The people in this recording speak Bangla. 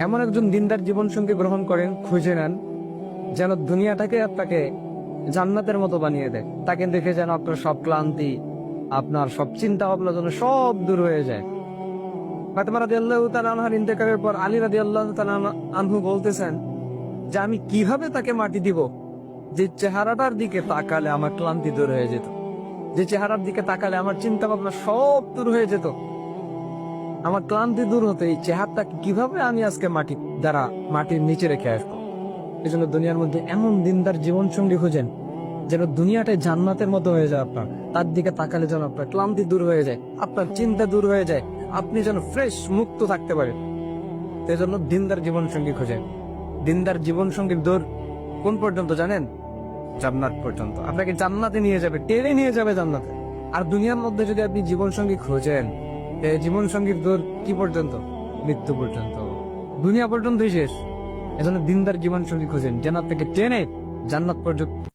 এমন একজন দিনদার জীবন সঙ্গী গ্রহণ করেন, খুঁজে নেন, যেন দুনিয়াটাকে আপনাকে জান্নাতের মতো বানিয়ে দেয়। তাকে দেখে যেন আপনার সব ক্লান্তি, আপনার সব চিন্তা ভাবনা যেন সব দূর হয়ে যায়। ফাতেমা রাদিয়াল্লাহু তাআলা আনহার ইন্তেকালের পর আলী রাদিয়াল্লাহু তাআলা আনহু বলতেছেন যে আমি কিভাবে তাকে মাটি দিব যে চেহারাটার দিকে তাকালে আমার ক্লান্তি দূর হয়ে যেত, যে চেহারার দিকে তাকালে আমার চিন্তা ভাবনা সব দূর হয়ে যেত, আমার ক্লান্তি দূর হতো। এই চেহারাটাকে কিভাবে আমি আজকে মাটির নিচে রেখে আসবো। এই জন্য দুনিয়ার মধ্যে এমন দিনদার জীবন সঙ্গী খুঁজেন যেন দুনিয়াটাই জান্নাতের মতো হয়ে যায় আপনার। তার দিকে তাকালে যেন আপনার ক্লান্তি দূর হয়ে যায়, আপনার চিন্তা দূর হয়ে যায়, আপনি যেন ফ্রেশ মুক্ত থাকতে পারেন। সেই জন্য দিনদার জীবন সঙ্গী খুঁজেন। দিনদার জীবন সঙ্গীর দূর কোন পর্যন্ত জানেন? জান্নাত পর্যন্ত। আপনাকে জান্নাতে নিয়ে যাবে, টেনে নিয়ে যাবে জান্নাতে। আর দুনিয়ার মধ্যে যদি আপনি জীবন সঙ্গী খোঁজেন, জীবন সঙ্গীর দূর কি পর্যন্ত? মৃত্যু পর্যন্ত, দুনিয়া পর্যন্তই শেষ। এজন্য দিনদার জীবন সঙ্গী খুঁজেন যেন আপনাকে টেনে জান্নাত পর্যন্ত